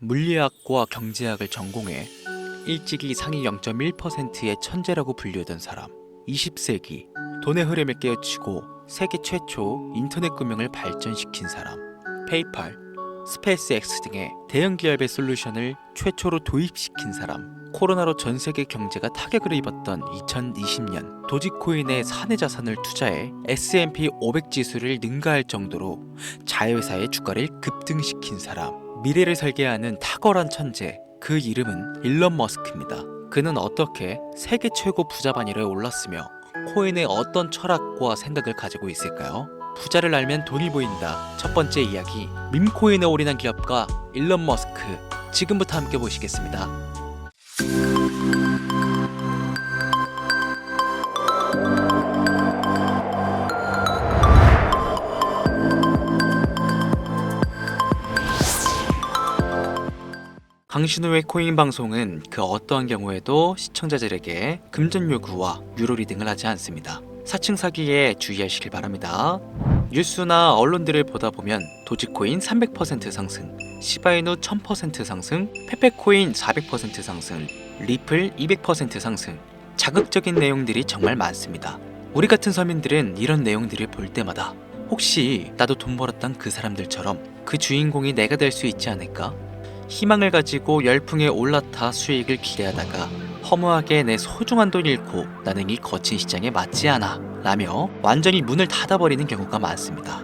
물리학과 경제학을 전공해 일찍이 상위 0.1%의 천재라고 불리우던 사람. 20세기 돈의 흐름을 깨우치고 세계 최초 인터넷 금융을 발전시킨 사람. 페이팔, 스페이스X 등의 대형 기업의 솔루션을 최초로 도입시킨 사람. 코로나로 전 세계 경제가 타격을 입었던 2020년 도지코인의 사내 자산을 투자해 S&P 500 지수를 능가할 정도로 자회사의 주가를 급등시킨 사람. 미래를 설계하는 탁월한 천재, 그 이름은 일론 머스크입니다. 그는 어떻게 세계 최고 부자 반열에 올랐으며 코인의 어떤 철학과 생각을 가지고 있을까요? 부자를 알면 돈이 보인다. 첫 번째 이야기, 밈코인에 올인한 기업가 일론 머스크. 지금부터 함께 보시겠습니다. 강신호의 코인 방송은 그 어떠한 경우에도 시청자들에게 금전 요구와 유료 리딩을 하지 않습니다. 사칭 사기에 주의하시길 바랍니다. 뉴스나 언론들을 보다 보면 도지코인 300% 상승, 시바이누 1000% 상승, 페페코인 400% 상승, 리플 200% 상승, 자극적인 내용들이 정말 많습니다. 우리 같은 서민들은 이런 내용들을 볼 때마다 혹시 나도 돈 벌었던 그 사람들처럼 그 주인공이 내가 될 수 있지 않을까? 희망을 가지고 열풍에 올라타 수익을 기대하다가 허무하게 내 소중한 돈 잃고 나는 이 거친 시장에 맞지 않아 라며 완전히 문을 닫아버리는 경우가 많습니다.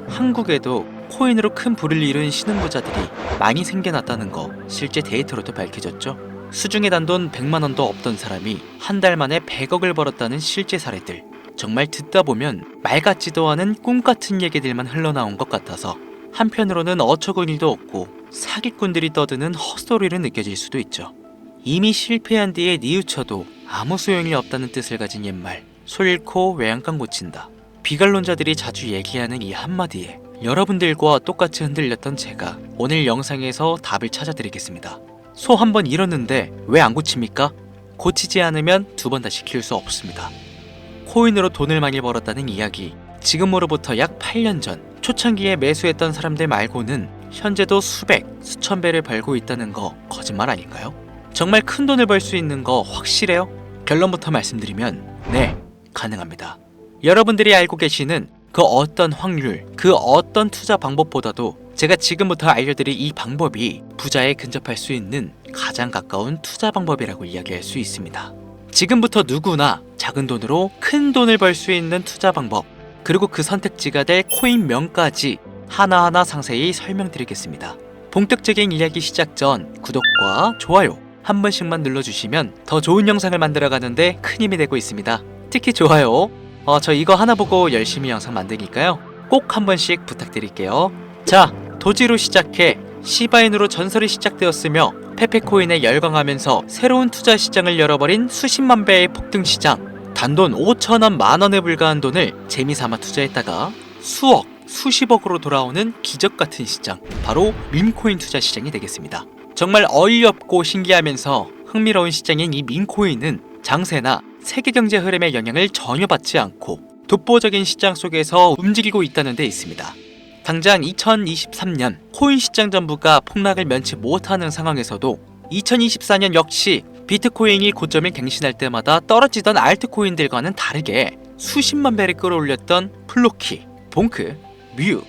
한국에도 코인으로 큰 부를 이룬 신흥부자들이 많이 생겨났다는 거 실제 데이터로도 밝혀졌죠. 수중에 단돈 100만원도 없던 사람이 한 달 만에 100억을 벌었다는 실제 사례들. 정말 듣다 보면 말 같지도 않은 꿈 같은 얘기들만 흘러나온 것 같아서 한편으로는 어처구니도 없고 사기꾼들이 떠드는 헛소리를 느껴질 수도 있죠. 이미 실패한 뒤에 뉘우쳐도 아무 소용이 없다는 뜻을 가진 옛말, 소 잃고 외양간 고친다. 비관론자들이 자주 얘기하는 이 한마디에 여러분들과 똑같이 흔들렸던 제가 오늘 영상에서 답을 찾아드리겠습니다. 소 한 번 잃었는데 왜 안 고칩니까? 고치지 않으면 두 번 다시 키울 수 없습니다. 코인으로 돈을 많이 벌었다는 이야기, 지금으로부터 약 8년 전 초창기에 매수했던 사람들 말고는 현재도 수백, 수천 배를 벌고 있다는 거 거짓말 아닌가요? 정말 큰 돈을 벌 수 있는 거 확실해요? 결론부터 말씀드리면 네, 가능합니다. 여러분들이 알고 계시는 그 어떤 확률, 그 어떤 투자 방법보다도 제가 지금부터 알려드릴 이 방법이 부자에 근접할 수 있는 가장 가까운 투자 방법이라고 이야기할 수 있습니다. 지금부터 누구나 작은 돈으로 큰 돈을 벌 수 있는 투자 방법, 그리고 그 선택지가 될 코인명까지 하나하나 상세히 설명드리겠습니다. 본격적인 이야기 시작 전 구독과 좋아요 한 번씩만 눌러주시면 더 좋은 영상을 만들어가는데 큰 힘이 되고 있습니다. 특히 좋아요, 저 이거 하나 보고 열심히 영상 만드니까요 꼭 한 번씩 부탁드릴게요. 자, 도지로 시작해 시바인으로 전설이 시작되었으며 페페코인에 열광하면서 새로운 투자 시장을 열어버린 수십만 배의 폭등 시장. 단돈 5천원 만원에 불과한 돈을 재미삼아 투자했다가 수억, 수십억으로 돌아오는 기적같은 시장, 바로 밈코인 투자 시장이 되겠습니다. 정말 어이없고 신기하면서 흥미로운 시장인 이 밈코인은 장세나 세계경제 흐름의 영향을 전혀 받지 않고 독보적인 시장 속에서 움직이고 있다는 데 있습니다. 당장 2023년 코인 시장 전부가 폭락을 면치 못하는 상황에서도 2024년 역시 비트코인이 고점을 갱신할 때마다 떨어지던 알트코인들과는 다르게 수십만 배를 끌어올렸던 플로키, 봉크, 뮤,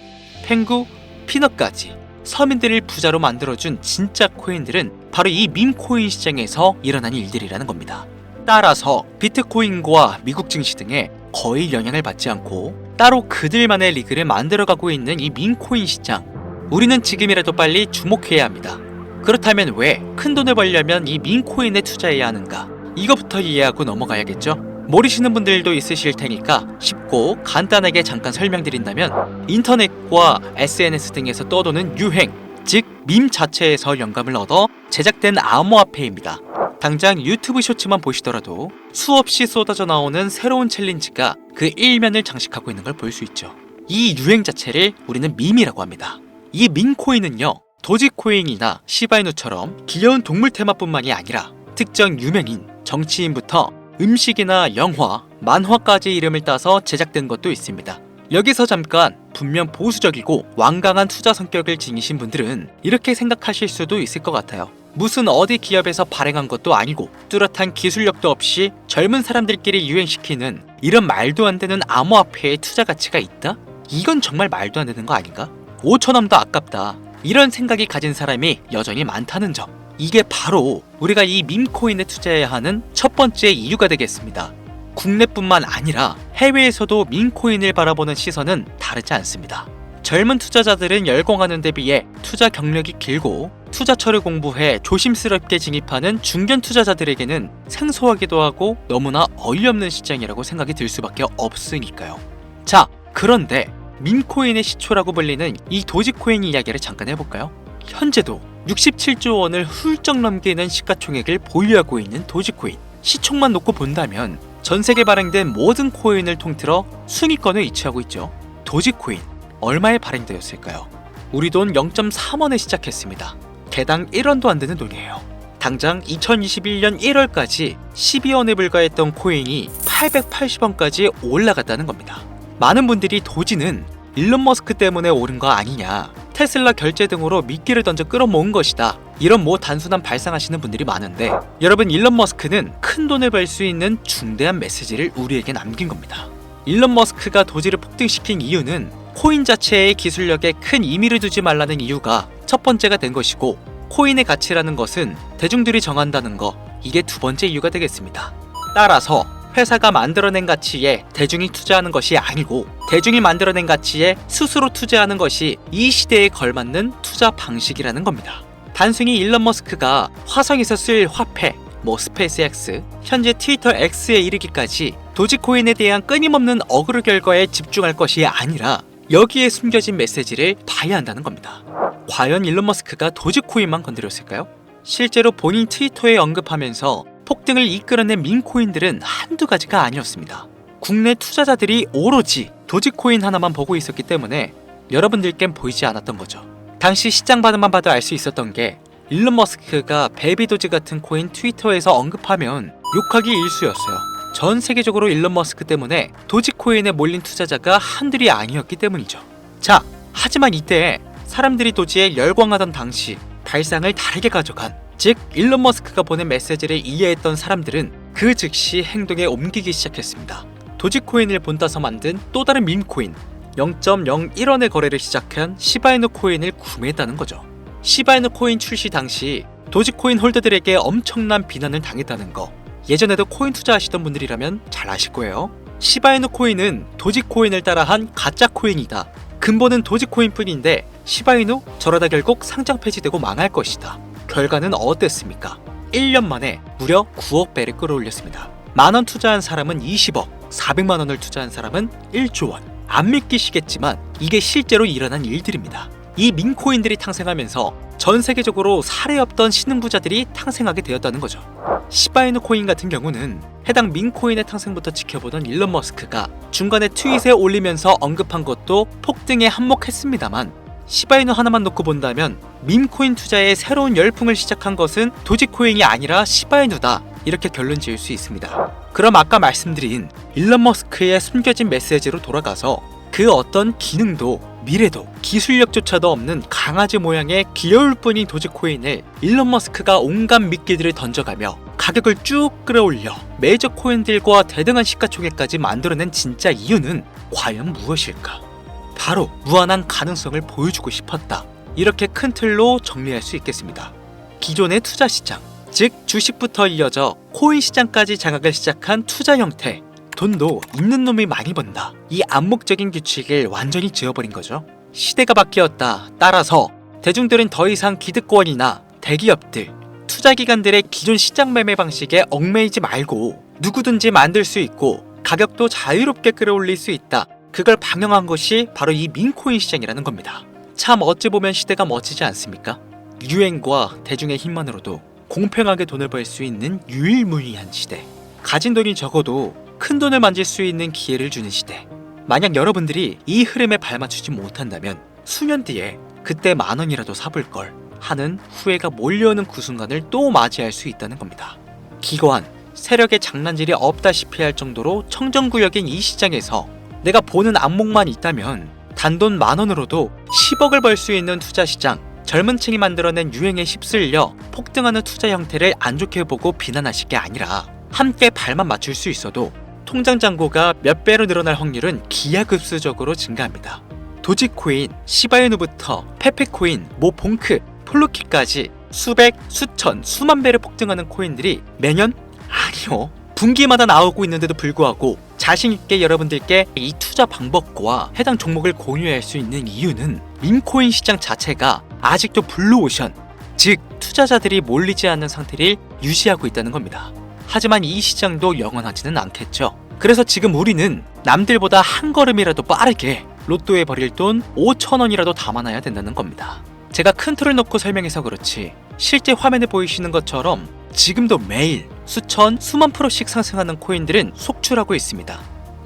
펭구, 피넛까지 서민들을 부자로 만들어준 진짜 코인들은 바로 이 밈코인 시장에서 일어난 일들이라는 겁니다. 따라서 비트코인과 미국 증시 등에 거의 영향을 받지 않고 따로 그들만의 리그를 만들어가고 있는 이 밈코인 시장, 우리는 지금이라도 빨리 주목해야 합니다. 그렇다면 왜 큰 돈을 벌려면 이 밈코인에 투자해야 하는가? 이거부터 이해하고 넘어가야겠죠? 모르시는 분들도 있으실 테니까 쉽고 간단하게 잠깐 설명드린다면, 인터넷과 SNS 등에서 떠도는 유행, 즉 밈 자체에서 영감을 얻어 제작된 암호화폐입니다. 당장 유튜브 쇼츠만 보시더라도 수없이 쏟아져 나오는 새로운 챌린지가 그 일면을 장식하고 있는 걸 볼 수 있죠. 이 유행 자체를 우리는 밈이라고 합니다. 이 밈코인은요, 도지코인이나 시바이누처럼 귀여운 동물 테마뿐만이 아니라 특정 유명인, 정치인부터 음식이나 영화, 만화까지 이름을 따서 제작된 것도 있습니다. 여기서 잠깐 분명 보수적이고 완강한 투자 성격을 지니신 분들은 이렇게 생각하실 수도 있을 것 같아요. 무슨 어디 기업에서 발행한 것도 아니고 뚜렷한 기술력도 없이 젊은 사람들끼리 유행시키는 이런 말도 안 되는 암호화폐의 투자 가치가 있다? 이건 정말 말도 안 되는 거 아닌가? 5천원도 아깝다. 이런 생각이 가진 사람이 여전히 많다는 점. 이게 바로 우리가 이 밈코인에 투자해야 하는 첫 번째 이유가 되겠습니다. 국내뿐만 아니라 해외에서도 밈코인을 바라보는 시선은 다르지 않습니다. 젊은 투자자들은 열공하는 데 비해 투자 경력이 길고 투자처를 공부해 조심스럽게 진입하는 중견 투자자들에게는 생소하기도 하고 너무나 어이없는 시장이라고 생각이 들 수밖에 없으니까요. 자, 그런데 밈코인의 시초라고 불리는 이 도지코인 이야기를 잠깐 해볼까요? 현재도 67조 원을 훌쩍 넘기는 시가총액을 보유하고 있는 도지코인. 시총만 놓고 본다면 전 세계 발행된 모든 코인을 통틀어 순위권을 위치하고 있죠. 도지코인 얼마에 발행되었을까요? 우리 돈 0.3원에 시작했습니다. 개당 1원도 안 되는 돈이에요. 당장 2021년 1월까지 12원에 불과했던 코인이 880원까지 올라갔다는 겁니다. 많은 분들이 도지는 일론 머스크 때문에 오른 거 아니냐, 테슬라 결제 등으로 미끼를 던져 끌어모은 것이다, 이런 단순한 발상하시는 분들이 많은데, 여러분, 일론 머스크는 큰 돈을 벌 수 있는 중대한 메시지를 우리에게 남긴 겁니다. 일론 머스크가 도지를 폭등시킨 이유는 코인 자체의 기술력에 큰 의미를 두지 말라는 이유가 첫 번째가 된 것이고, 코인의 가치라는 것은 대중들이 정한다는 거, 이게 두 번째 이유가 되겠습니다. 따라서 회사가 만들어낸 가치에 대중이 투자하는 것이 아니고 대중이 만들어낸 가치에 스스로 투자하는 것이 이 시대에 걸맞는 투자 방식이라는 겁니다. 단순히 일론 머스크가 화성에서 쓸 화폐, 스페이스X, 현재 트위터 X에 이르기까지 도지코인에 대한 끊임없는 어그로 결과에 집중할 것이 아니라 여기에 숨겨진 메시지를 봐야 한다는 겁니다. 과연 일론 머스크가 도지코인만 건드렸을까요? 실제로 본인 트위터에 언급하면서 폭등을 이끌어낸 밈코인들은 한두 가지가 아니었습니다. 국내 투자자들이 오로지 도지코인 하나만 보고 있었기 때문에 여러분들께는 보이지 않았던 거죠. 당시 시장 반응만 봐도 알 수 있었던 게, 일론 머스크가 베이비도지 같은 코인 트위터에서 언급하면 욕하기 일쑤였어요. 전 세계적으로 일론 머스크 때문에 도지코인에 몰린 투자자가 한둘이 아니었기 때문이죠. 자, 하지만 이때 사람들이 도지에 열광하던 당시 발상을 다르게 가져간, 즉 일론 머스크가 보낸 메시지를 이해했던 사람들은 그 즉시 행동에 옮기기 시작했습니다. 도지코인을 본따서 만든 또 다른 밈코인, 0.01원의 거래를 시작한 시바이누 코인을 구매했다는 거죠. 시바이누 코인 출시 당시 도지코인 홀더들에게 엄청난 비난을 당했다는 거, 예전에도 코인 투자하시던 분들이라면 잘 아실 거예요. 시바이누 코인은 도지코인을 따라한 가짜 코인이다. 근본은 도지코인뿐인데 시바이누 저러다 결국 상장 폐지되고 망할 것이다. 결과는 어땠습니까? 1년 만에 무려 9억 배를 끌어올렸습니다. 만원 투자한 사람은 20억, 400만원을 투자한 사람은 1조 원. 안 믿기시겠지만 이게 실제로 일어난 일들입니다. 이 밈코인들이 탄생하면서 전 세계적으로 사례 없던 신흥부자들이 탄생하게 되었다는 거죠. 시바이누 코인 같은 경우는 해당 밈코인의 탄생부터 지켜보던 일론 머스크가 중간에 트윗에 올리면서 언급한 것도 폭등에 한몫했습니다만, 시바이누 하나만 놓고 본다면 밈코인 투자에 새로운 열풍을 시작한 것은 도지코인이 아니라 시바이누다, 이렇게 결론 지을 수 있습니다. 그럼 아까 말씀드린 일론 머스크의 숨겨진 메시지로 돌아가서 그 어떤 기능도 미래도 기술력조차도 없는 강아지 모양의 귀여울 뿐인 도지코인을 일론 머스크가 온갖 미끼들을 던져가며 가격을 쭉 끌어올려 메이저 코인들과 대등한 시가총액까지 만들어낸 진짜 이유는 과연 무엇일까? 바로 무한한 가능성을 보여주고 싶었다, 이렇게 큰 틀로 정리할 수 있겠습니다. 기존의 투자 시장, 즉 주식부터 이어져 코인 시장까지 장악을 시작한 투자 형태, 돈도 있는 놈이 많이 번다, 이 암묵적인 규칙을 완전히 지워버린 거죠. 시대가 바뀌었다. 따라서 대중들은 더 이상 기득권이나 대기업들, 투자기관들의 기존 시장 매매 방식에 얽매이지 말고 누구든지 만들 수 있고 가격도 자유롭게 끌어올릴 수 있다, 그걸 방영한 것이 바로 이 밈코인 시장이라는 겁니다. 참 어찌 보면 시대가 멋지지 않습니까? 유행과 대중의 힘만으로도 공평하게 돈을 벌 수 있는 유일무이한 시대, 가진 돈이 적어도 큰 돈을 만질 수 있는 기회를 주는 시대. 만약 여러분들이 이 흐름에 발맞추지 못한다면 수년 뒤에 그때 만원이라도 사볼 걸 하는 후회가 몰려오는 그 순간을 또 맞이할 수 있다는 겁니다. 기관, 세력의 장난질이 없다시피 할 정도로 청정구역인 이 시장에서 내가 보는 안목만 있다면 단돈 10,000원으로도 10억을 벌 수 있는 투자 시장, 젊은 층이 만들어낸 유행에 휩쓸려 폭등하는 투자 형태를 안 좋게 보고 비난하실 게 아니라 함께 발만 맞출 수 있어도 통장 잔고가 몇 배로 늘어날 확률은 기하급수적으로 증가합니다. 도지코인, 시바이누부터 페페코인, 모봉크, 플루키까지 수백, 수천, 수만 배를 폭등하는 코인들이 매년? 아니요. 분기마다 나오고 있는데도 불구하고 자신있게 여러분들께 이 투자 방법과 해당 종목을 공유할 수 있는 이유는 밈코인 시장 자체가 아직도 블루오션, 즉 투자자들이 몰리지 않는 상태를 유지하고 있다는 겁니다. 하지만 이 시장도 영원하지는 않겠죠. 그래서 지금 우리는 남들보다 한 걸음이라도 빠르게 로또에 버릴 돈 5,000원이라도 담아놔야 된다는 겁니다. 제가 큰 틀을 놓고 설명해서 그렇지 실제 화면에 보이시는 것처럼 지금도 매일 수천, 수만 프로씩 상승하는 코인들은 속출하고 있습니다.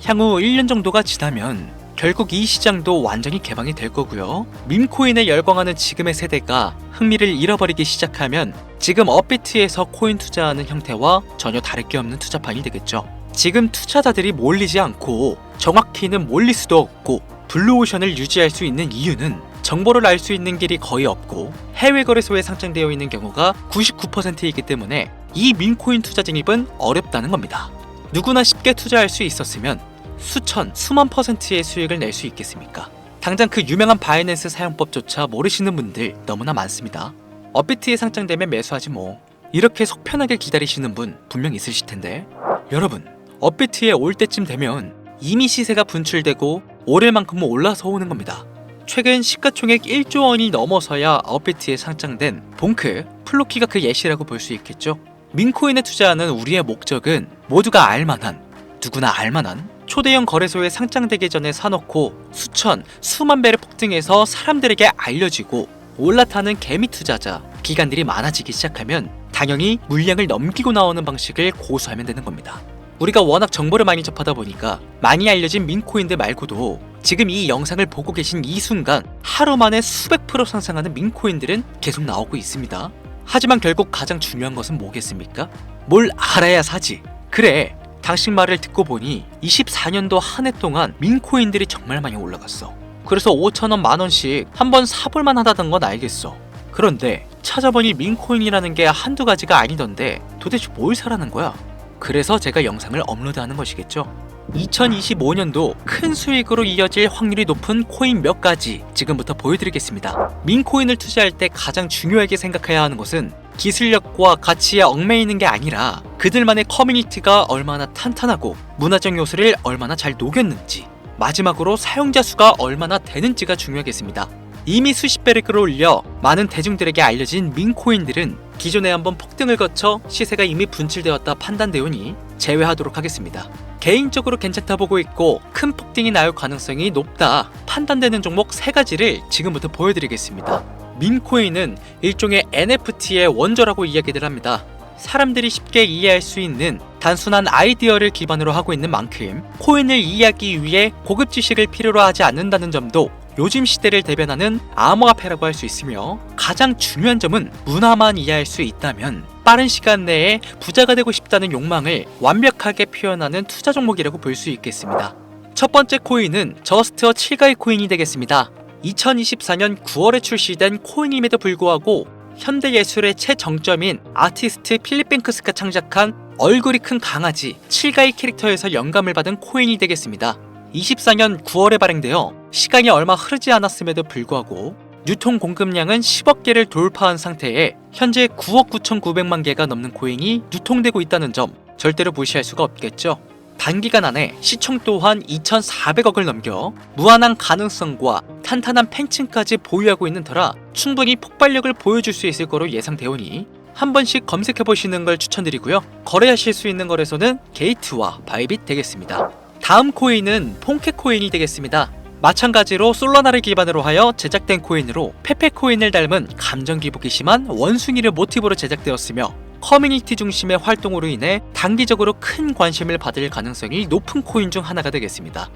향후 1년 정도가 지나면 결국 이 시장도 완전히 개방이 될 거고요. 밈코인에 열광하는 지금의 세대가 흥미를 잃어버리기 시작하면 지금 업비트에서 코인 투자하는 형태와 전혀 다를 게 없는 투자판이 되겠죠. 지금 투자자들이 몰리지 않고 정확히는 몰릴 수도 없고 블루오션을 유지할 수 있는 이유는 정보를 알 수 있는 길이 거의 없고 해외 거래소에 상장되어 있는 경우가 99%이기 때문에 이 밈코인 투자 진입은 어렵다는 겁니다. 누구나 쉽게 투자할 수 있었으면 수천, 수만 %의 수익을 낼 수 있겠습니까? 당장 그 유명한 바이낸스 사용법조차 모르시는 분들 너무나 많습니다. 업비트에 상장되면 매수하지 뭐. 이렇게 속 편하게 기다리시는 분 분명 있으실 텐데 여러분, 업비트에 올 때쯤 되면 이미 시세가 분출되고 오를 만큼은 올라서 오는 겁니다. 최근 시가총액 1조 원이 넘어서야 업비트에 상장된 봉크, 플로키가 그 예시라고 볼 수 있겠죠. 밈코인에 투자하는 우리의 목적은 모두가 알만한, 누구나 알만한 초대형 거래소에 상장되기 전에 사놓고 수천, 수만 배를 폭등해서 사람들에게 알려지고 올라타는 개미 투자자, 기관들이 많아지기 시작하면 당연히 물량을 넘기고 나오는 방식을 고수하면 되는 겁니다. 우리가 워낙 정보를 많이 접하다 보니까 많이 알려진 밈코인들 말고도 지금 이 영상을 보고 계신 이 순간 하루 만에 수백 프로 상승하는 밈코인들은 계속 나오고 있습니다. 하지만 결국 가장 중요한 것은 뭐겠습니까? 뭘 알아야 사지. 그래, 당신 말을 듣고 보니 24년도 한 해 동안 밈코인들이 정말 많이 올라갔어. 그래서 5,000원, 10,000원씩 한번 사볼만 하다던 건 알겠어. 그런데 찾아보니 밈코인이라는 게 한두 가지가 아니던데 도대체 뭘 사라는 거야? 그래서 제가 영상을 업로드하는 것이겠죠. 2025년도 큰 수익으로 이어질 확률이 높은 코인 몇 가지 지금부터 보여드리겠습니다. 밈코인을 투자할 때 가장 중요하게 생각해야 하는 것은 기술력과 가치에 얽매이는 게 아니라 그들만의 커뮤니티가 얼마나 탄탄하고 문화적 요소를 얼마나 잘 녹였는지, 마지막으로 사용자 수가 얼마나 되는지가 중요하겠습니다. 이미 수십 배를 끌어올려 많은 대중들에게 알려진 밈코인들은 기존에 한번 폭등을 거쳐 시세가 이미 분출되었다 판단되오니 제외하도록 하겠습니다. 개인적으로 괜찮다 보고 있고 큰 폭등이 나올 가능성이 높다 판단되는 종목 3가지를 지금부터 보여드리겠습니다. 밈코인은 일종의 NFT의 원조라고 이야기들 합니다. 사람들이 쉽게 이해할 수 있는 단순한 아이디어를 기반으로 하고 있는 만큼 코인을 이해하기 위해 고급 지식을 필요로 하지 않는다는 점도 요즘 시대를 대변하는 암호화폐라고 할 수 있으며, 가장 중요한 점은 문화만 이해할 수 있다면 빠른 시간 내에 부자가 되고 싶다는 욕망을 완벽하게 표현하는 투자 종목이라고 볼 수 있겠습니다. 첫 번째 코인은 저스트어 7가이 코인이 되겠습니다. 2024년 9월에 출시된 코인임에도 불구하고 현대예술의 최정점인 아티스트 필립 뱅크스가 창작한 얼굴이 큰 강아지 7가이 캐릭터에서 영감을 받은 코인이 되겠습니다. 24년 9월에 발행되어 시간이 얼마 흐르지 않았음에도 불구하고 유통 공급량은 10억 개를 돌파한 상태에 현재 9억 9,900만 개가 넘는 코인이 유통되고 있다는 점 절대로 무시할 수가 없겠죠. 단기간 안에 시총 또한 2,400억을 넘겨 무한한 가능성과 탄탄한 팬층까지 보유하고 있는 터라 충분히 폭발력을 보여줄 수 있을 거로 예상되오니 한 번씩 검색해보시는 걸 추천드리고요. 거래하실 수 있는 거래소는 게이트와 바이빗 되겠습니다. 다음 코인은 퐁케 코인이 되겠습니다. 마찬가지로 솔라나를 기반으로 하여 제작된 코인으로 페페 코인을 닮은 감정 기복이 심한 원숭이를 모티브로 제작되었으며 커뮤니티 중심의 활동으로 인해 단기적으로 큰 관심을 받을 가능성이 높은 코인 중 하나가 되겠습니다.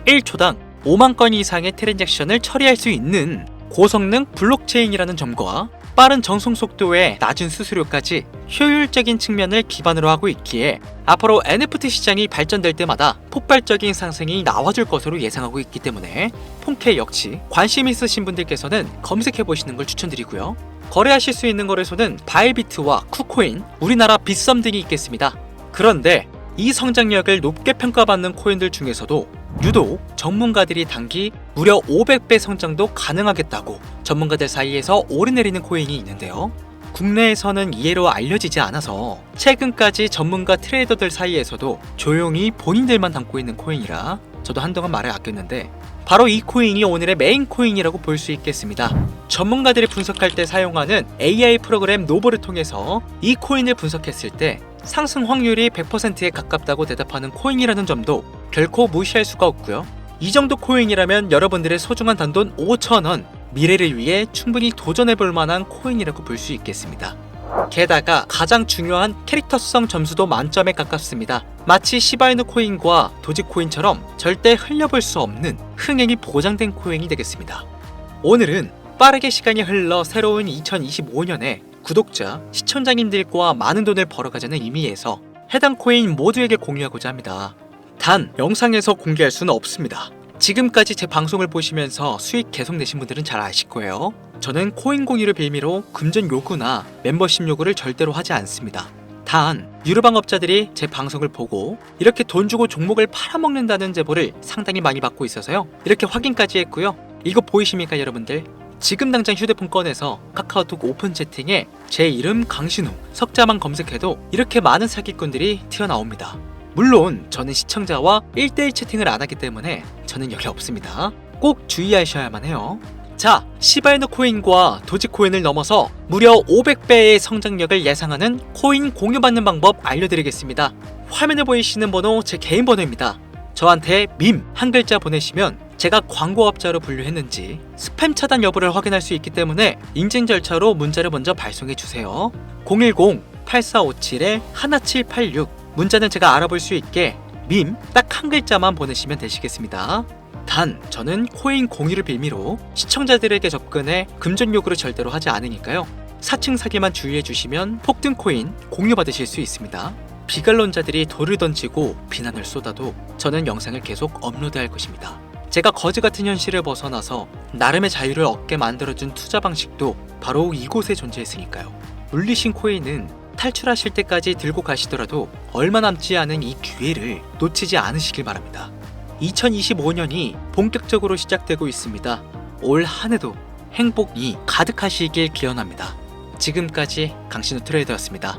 1초당 5만 건 이상의 트랜잭션을 처리할 수 있는 고성능 블록체인이라는 점과 빠른 전송 속도에 낮은 수수료까지 효율적인 측면을 기반으로 하고 있기에 앞으로 NFT 시장이 발전될 때마다 폭발적인 상승이 나와줄 것으로 예상하고 있기 때문에 폰케 역시 관심 있으신 분들께서는 검색해보시는 걸 추천드리고요. 거래하실 수 있는 거래소는 바이비트와 쿠코인, 우리나라 빗썸 등이 있겠습니다. 그런데 이 성장력을 높게 평가받는 코인들 중에서도 유독 전문가들이 단기 무려 500배 성장도 가능하겠다고 전문가들 사이에서 오르내리는 코인이 있는데요. 국내에서는 이해로 알려지지 않아서 최근까지 전문가 트레이더들 사이에서도 조용히 본인들만 담고 있는 코인이라 저도 한동안 말을 아꼈는데 바로 이 코인이 오늘의 메인 코인이라고 볼 수 있겠습니다. 전문가들이 분석할 때 사용하는 AI 프로그램 노보를 통해서 이 코인을 분석했을 때 상승 확률이 100%에 가깝다고 대답하는 코인이라는 점도 결코 무시할 수가 없고요. 이 정도 코인이라면 여러분들의 소중한 단돈 5,000원, 미래를 위해 충분히 도전해볼 만한 코인이라고 볼 수 있겠습니다. 게다가 가장 중요한 캐릭터성 점수도 만점에 가깝습니다. 마치 시바이누 코인과 도지코인처럼 절대 흘려볼 수 없는 흥행이 보장된 코인이 되겠습니다. 오늘은 빠르게 시간이 흘러 새로운 2025년에 구독자, 시청자님들과 많은 돈을 벌어가자는 의미에서 해당 코인 모두에게 공유하고자 합니다. 단 영상에서 공개할 수는 없습니다. 지금까지 제 방송을 보시면서 수익 계속 내신 분들은 잘 아실 거예요. 저는 코인 공유를 빌미로 금전 요구나 멤버십 요구를 절대로 하지 않습니다. 단 유료방업자들이 제 방송을 보고 이렇게 돈 주고 종목을 팔아먹는다는 제보를 상당히 많이 받고 있어서요. 이렇게 확인까지 했고요. 이거 보이십니까 여러분들? 지금 당장 휴대폰 꺼내서 카카오톡 오픈 채팅에 제 이름 강신우, 석자만 검색해도 이렇게 많은 사기꾼들이 튀어나옵니다. 물론 저는 시청자와 1대1 채팅을 안 하기 때문에 저는 여기 없습니다. 꼭 주의하셔야만 해요. 자, 시바이누 코인과 도지코인을 넘어서 무려 500배의 성장력을 예상하는 코인 공유받는 방법 알려드리겠습니다. 화면에 보이시는 번호 제 개인 번호입니다. 저한테 밈 한 글자 보내시면 제가 광고업자로 분류했는지 스팸 차단 여부를 확인할 수 있기 때문에 인증 절차로 문자를 먼저 발송해주세요. 010-8457-1786 문자는 제가 알아볼 수 있게 밈 딱 한 글자만 보내시면 되시겠습니다. 단 저는 코인 공유를 빌미로 시청자들에게 접근해 금전 요구를 절대로 하지 않으니까요. 사칭 사기만 주의해 주시면 폭등 코인 공유 받으실 수 있습니다. 비관론자들이 돌을 던지고 비난을 쏟아도 저는 영상을 계속 업로드할 것입니다. 제가 거지 같은 현실을 벗어나서 나름의 자유를 얻게 만들어준 투자 방식도 바로 이곳에 존재했으니까요. 물리신 코인은 탈출하실 때까지 들고 가시더라도 얼마 남지 않은 이 기회를 놓치지 않으시길 바랍니다. 2025년이 본격적으로 시작되고 있습니다. 올 한 해도 행복이 가득하시길 기원합니다. 지금까지 강신우 트레이더였습니다.